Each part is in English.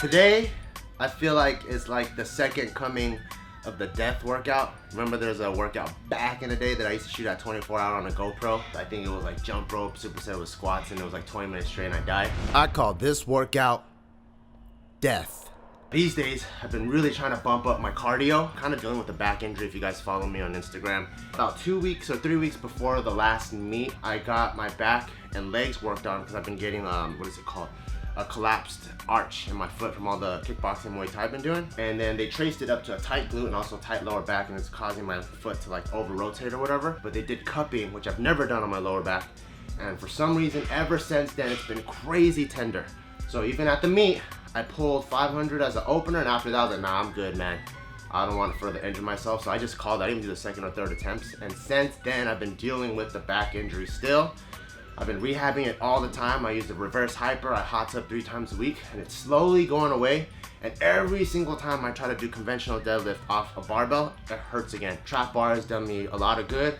Today, I feel like it's like the second coming of the death workout. Remember there's a workout back in the day that I used to shoot at 24 hour on a GoPro? I think it was like jump rope, superset with squats, and it was like 20 minutes straight and I died. I call this workout death. These days, I've been really trying to bump up my cardio. Kind of dealing with a back injury if you guys follow me on Instagram. About 2 weeks or 3 weeks before the last meet, I got my back and legs worked on because I've been getting, what is it called? A collapsed arch in my foot from all the kickboxing Muay Thai I've been doing. And then they traced it up to a tight glute and also tight lower back, and it's causing my foot to like over rotate or whatever. But they did cupping, which I've never done on my lower back. And for some reason, ever since then, it's been crazy tender. So even at the meet, I pulled 500 as an opener, and after that I was like, nah, I'm good, man. I don't want to further injure myself. So I just called, I didn't even do the second or third attempts. And since then, I've been dealing with the back injury still. I've been rehabbing it all the time. I use the reverse hyper. I hot tub 3 times a week, and it's slowly going away. And every single time I try to do conventional deadlift off a barbell, it hurts again. Trap bar has done me a lot of good.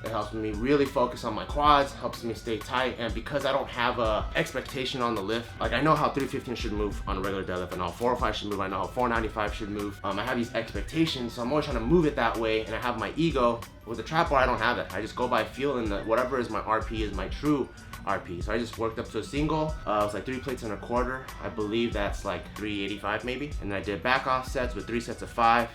It helps me really focus on my quads, helps me stay tight, and because I don't have a expectation on the lift, like I know how 315 should move on a regular deadlift, I know how 405 should move, I know how 495 should move. I have these expectations, so I'm always trying to move it that way, and I have my ego. With the trap bar, I don't have it. I just go by feel, and whatever is my RP is my true RP. So I just worked up to a single. It was like 3 plates and a quarter. I believe that's like 385 maybe. And then I did back off sets with 3 sets of 5.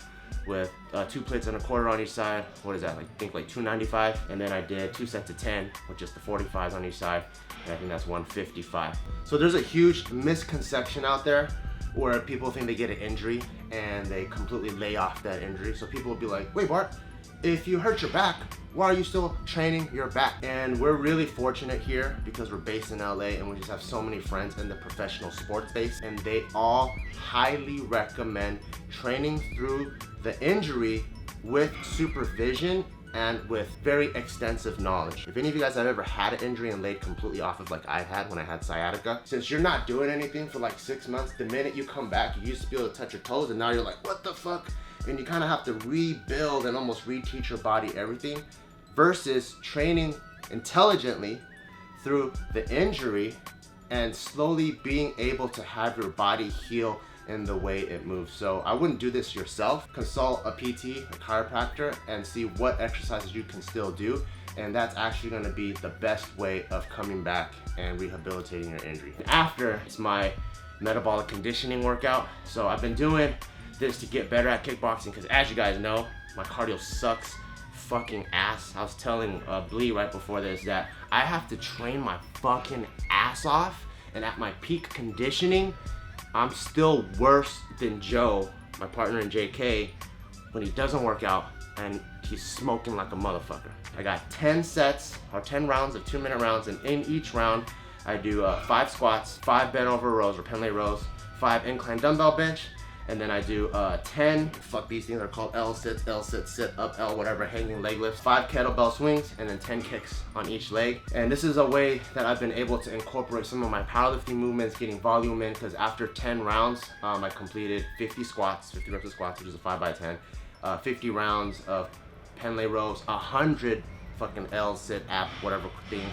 With 2 plates and a quarter on each side. What is that, like, I think like 295. And then I did 2 sets of 10 with just the 45s on each side, and I think that's 155. So there's a huge misconception out there where people think they get an injury and they completely lay off that injury. So people will be like, wait, Bart, if you hurt your back, why are you still training your back? And we're really fortunate here because we're based in LA and we just have so many friends in the professional sports space, and they all highly recommend training through the injury with supervision and with very extensive knowledge. If any of you guys have ever had an injury and laid completely off of like I had when I had sciatica, since you're not doing anything for like 6 months, the minute you come back, you used to be able to touch your toes and now you're like, what the fuck? And you kind of have to rebuild and almost reteach your body everything, versus training intelligently through the injury and slowly being able to have your body heal in the way it moves. So I wouldn't do this yourself. Consult a PT, a chiropractor, and see what exercises you can still do. And that's actually gonna be the best way of coming back and rehabilitating your injury. After, it's my metabolic conditioning workout. So I've been doing this to get better at kickboxing because, as you guys know, my cardio sucks fucking ass. I was telling Blee right before this that I have to train my fucking ass off, and at my peak conditioning, I'm still worse than Joe, my partner in JK, when he doesn't work out and he's smoking like a motherfucker. I got 10 sets or 10 rounds of 2-minute rounds, and in each round I do 5 squats, 5 bent over rows or Pendlay rows, 5 incline dumbbell bench, and then I do 10, fuck these things are called L sits, sit up, L whatever, hanging leg lifts, 5 kettlebell swings, and then 10 kicks on each leg. And this is a way that I've been able to incorporate some of my powerlifting movements, getting volume in, because after 10 rounds, I completed 50 squats, 50 reps of squats, which is a 5x10, 50 rounds of Pendlay rows, 100 fucking L sit, ab, whatever things,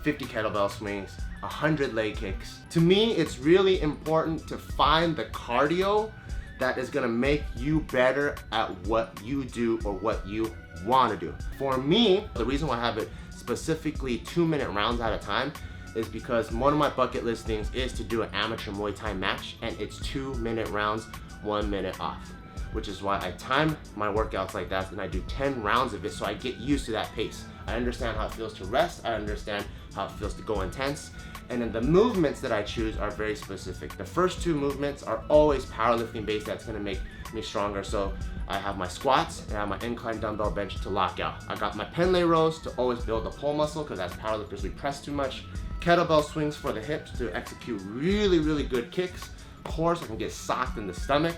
50 kettlebell swings, 100 leg kicks. To me, it's really important to find the cardio that is gonna make you better at what you do or what you wanna do. For me, the reason why I have it specifically 2-minute rounds at a time is because one of my bucket list things is to do an amateur Muay Thai match, and it's 2-minute rounds, 1 minute off, which is why I time my workouts like that, and I do 10 rounds of it so I get used to that pace. I understand how it feels to rest, I understand how it feels to go intense, and then the movements that I choose are very specific. The first 2 movements are always powerlifting based. That's gonna make me stronger. So I have my squats and I have my incline dumbbell bench to lock out. I got my Pendlay rows to always build the pull muscle, because as powerlifters we press too much. Kettlebell swings for the hips to execute really, really good kicks. Core so I can get socked in the stomach.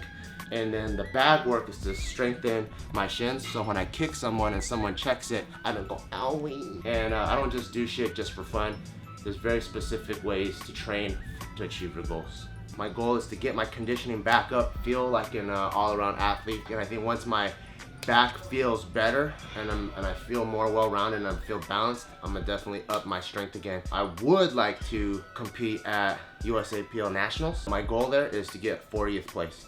And then the bag work is to strengthen my shins, so when I kick someone and someone checks it, I don't go owie. And I don't just do shit just for fun. There's very specific ways to train to achieve your goals. My goal is to get my conditioning back up, feel like an all-around athlete, and I think once my back feels better and I feel more well-rounded and I feel balanced, I'm gonna definitely up my strength again. I would like to compete at USAPL Nationals. My goal there is to get 40th place,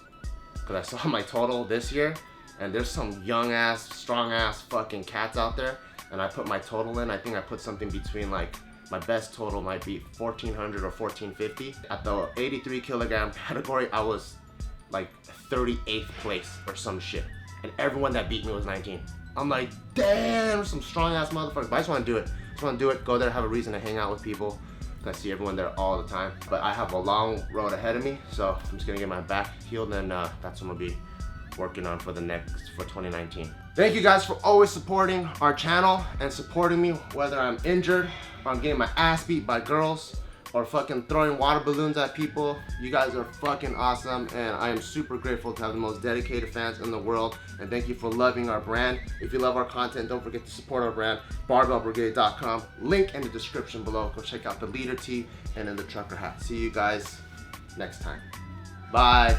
because I saw my total this year and there's some young ass, strong ass fucking cats out there, and I put my total in. I think I put something between, like, my best total might be 1400 or 1450. At the 83 kilogram category, I was like 38th place or some shit. And everyone that beat me was 19. I'm like, damn, some strong ass motherfuckers. But I just want to do it. Just want to do it, go there, have a reason to hang out with people. I see everyone there all the time. But I have a long road ahead of me, so I'm just gonna get my back healed, and that's what I'm gonna be working on for 2019. Thank you guys for always supporting our channel and supporting me, whether I'm injured or I'm getting my ass beat by girls or fucking throwing water balloons at people. You guys are fucking awesome, and I am super grateful to have the most dedicated fans in the world. And thank you for loving our brand. If you love our content, don't forget to support our brand, barbellbrigade.com. Link in the description below. Go check out the leader tee and then the trucker hat. See you guys next time. Bye.